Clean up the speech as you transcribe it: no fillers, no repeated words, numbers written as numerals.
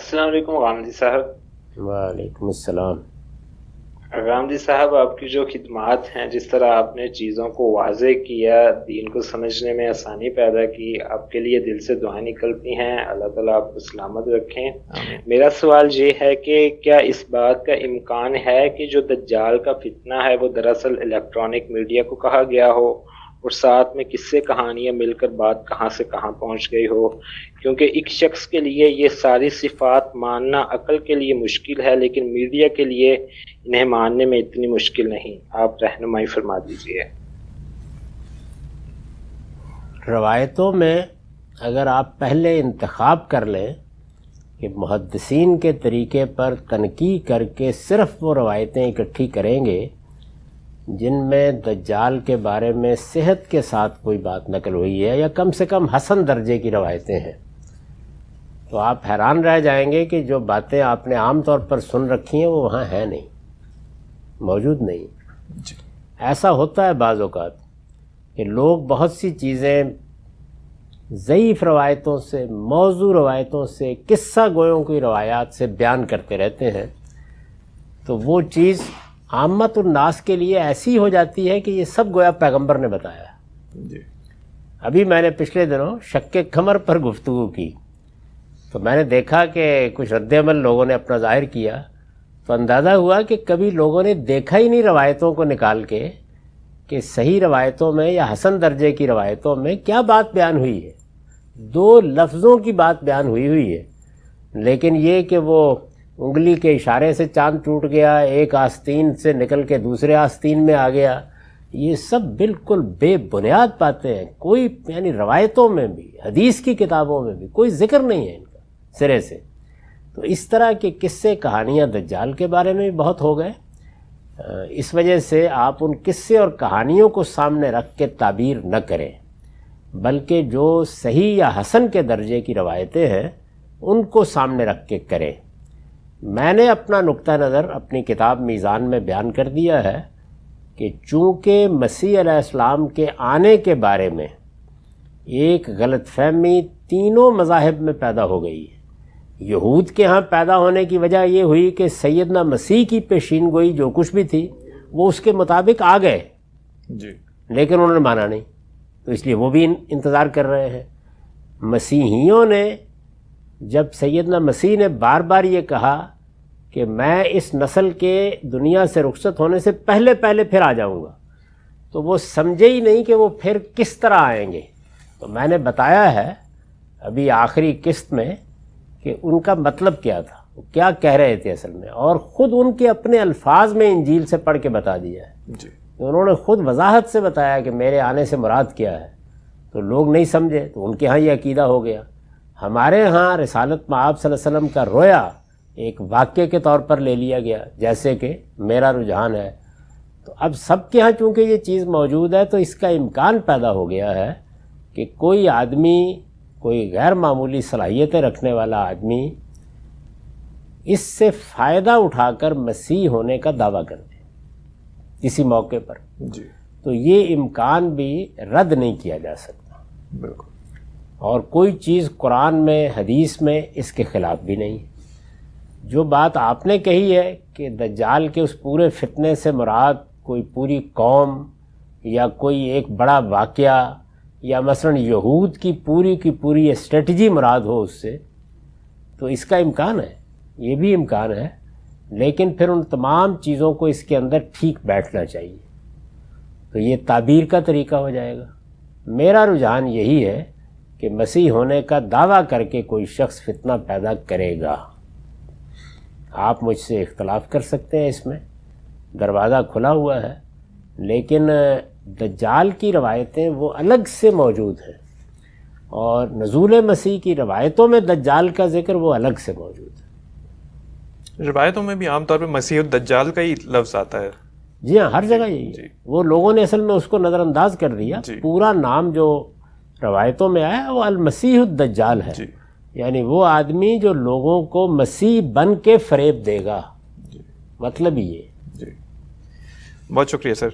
السلام علیکم غامدی صاحب۔ وعلیکم السلام۔ غامدی صاحب، آپ کی جو خدمات ہیں، جس طرح آپ نے چیزوں کو واضح کیا، دین کو سمجھنے میں آسانی پیدا کی، آپ کے لیے دل سے دعائیں نکلتی ہیں، اللہ تعالیٰ آپ کو سلامت رکھیں۔ میرا سوال یہ ہے کہ کیا اس بات کا امکان ہے کہ جو دجال کا فتنہ ہے وہ دراصل الیکٹرانک میڈیا کو کہا گیا ہو، اور ساتھ میں قصے کہانیاں مل کر بات کہاں سے کہاں پہنچ گئی ہو؟ کیونکہ ایک شخص کے لیے یہ ساری صفات ماننا عقل کے لیے مشکل ہے، لیکن میڈیا کے لیے انہیں ماننے میں اتنی مشکل نہیں۔ آپ رہنمائی فرما دیجیے۔ روایتوں میں اگر آپ پہلے انتخاب کر لیں کہ محدثین کے طریقے پر تنقیح کر کے صرف وہ روایتیں اکٹھی کریں گے جن میں دجال کے بارے میں صحت کے ساتھ کوئی بات نقل ہوئی ہے یا کم سے کم حسن درجے کی روایتیں ہیں، تو آپ حیران رہ جائیں گے کہ جو باتیں آپ نے عام طور پر سن رکھی ہیں وہ وہاں ہیں نہیں، موجود نہیں۔ ایسا ہوتا ہے بعض اوقات کہ لوگ بہت سی چیزیں ضعیف روایتوں سے، موضوع روایتوں سے، قصہ گویوں کی روایات سے بیان کرتے رہتے ہیں، تو وہ چیز عامت الناس کے لیے ایسی ہو جاتی ہے کہ یہ سب گویا پیغمبر نے بتایا۔ ابھی میں نے پچھلے دنوں شک قمر پر گفتگو کی تو میں نے دیکھا کہ کچھ رد عمل لوگوں نے اپنا ظاہر کیا، تو اندازہ ہوا کہ کبھی لوگوں نے دیکھا ہی نہیں روایتوں کو نکال کے کہ صحیح روایتوں میں یا حسن درجے کی روایتوں میں کیا بات بیان ہوئی ہے۔ دو لفظوں کی بات بیان ہوئی ہے، لیکن یہ کہ وہ انگلی کے اشارے سے چاند ٹوٹ گیا، ایک آستین سے نکل کے دوسرے آستین میں آ گیا، یہ سب بالکل بے بنیاد باتیں ہیں۔ کوئی یعنی روایتوں میں بھی، حدیث کی کتابوں میں بھی کوئی ذکر نہیں ہے ان کا سرے سے۔ تو اس طرح کے قصے کہانیاں دجال کے بارے میں بھی بہت ہو گئے۔ اس وجہ سے آپ ان قصے اور کہانیوں کو سامنے رکھ کے تعبیر نہ کریں، بلکہ جو صحیح یا حسن کے درجے کی روایتیں ہیں ان کو سامنے رکھ کے کریں۔ میں نے اپنا نقطہ نظر اپنی کتاب میزان میں بیان کر دیا ہے کہ چونکہ مسیح علیہ السلام کے آنے کے بارے میں ایک غلط فہمی تینوں مذاہب میں پیدا ہو گئی ہے۔ یہود کے ہاں پیدا ہونے کی وجہ یہ ہوئی کہ سیدنا مسیح کی پیشین گوئی جو کچھ بھی تھی وہ اس کے مطابق آ گئے، لیکن انہوں نے مانا نہیں، تو اس لیے وہ بھی انتظار کر رہے ہیں۔ مسیحیوں نے جب سیدنا مسیح نے بار بار یہ کہا کہ میں اس نسل کے دنیا سے رخصت ہونے سے پہلے پھر آ جاؤں گا، تو وہ سمجھے ہی نہیں کہ وہ پھر کس طرح آئیں گے۔ تو میں نے بتایا ہے ابھی آخری قسط میں کہ ان کا مطلب کیا تھا، وہ کیا کہہ رہے تھے اصل میں، اور خود ان کے اپنے الفاظ میں انجیل سے پڑھ کے بتا دیا ہے۔ انہوں نے خود وضاحت سے بتایا کہ میرے آنے سے مراد کیا ہے، تو لوگ نہیں سمجھے، تو ان کے ہاں یہ عقیدہ ہو گیا۔ ہمارے ہاں رسالت مآب صلی اللہ علیہ وسلم کا رویا ایک واقعے کے طور پر لے لیا گیا، جیسے کہ میرا رجحان ہے۔ تو اب سب کے ہاں چونکہ یہ چیز موجود ہے تو اس کا امکان پیدا ہو گیا ہے کہ کوئی آدمی، کوئی غیر معمولی صلاحیتیں رکھنے والا آدمی اس سے فائدہ اٹھا کر مسیح ہونے کا دعویٰ کر دے کسی موقع پر، تو یہ امکان بھی رد نہیں کیا جا سکتا۔ بالکل۔ اور کوئی چیز قرآن میں، حدیث میں اس کے خلاف بھی نہیں۔ جو بات آپ نے کہی ہے کہ دجال کے اس پورے فتنے سے مراد کوئی پوری قوم یا کوئی ایک بڑا واقعہ یا مثلا یہود کی پوری اسٹریٹجی مراد ہو اس سے، تو اس کا امکان ہے، یہ بھی امکان ہے، لیکن پھر ان تمام چیزوں کو اس کے اندر ٹھیک بیٹھنا چاہیے، تو یہ تعبیر کا طریقہ ہو جائے گا۔ میرا رجحان یہی ہے کہ مسیح ہونے کا دعویٰ کر کے کوئی شخص فتنہ پیدا کرے گا۔ آپ مجھ سے اختلاف کر سکتے ہیں، اس میں دروازہ کھلا ہوا ہے، لیکن دجال کی روایتیں وہ الگ سے موجود ہیں، اور نزول مسیح کی روایتوں میں دجال کا ذکر وہ الگ سے موجود ہے۔ روایتوں میں بھی عام طور پہ مسیح الدجال کا ہی لفظ آتا ہے۔ جی ہاں، ہر جگہ یہی ہے۔ وہ لوگوں نے اصل میں اس کو نظر انداز کر دیا۔ پورا نام جو روایتوں میں آیا وہ المسیح الدجال ہے، یعنی وہ آدمی جو لوگوں کو مسیح بن کے فریب دے گا، مطلب یہ۔ بہت شکریہ سر۔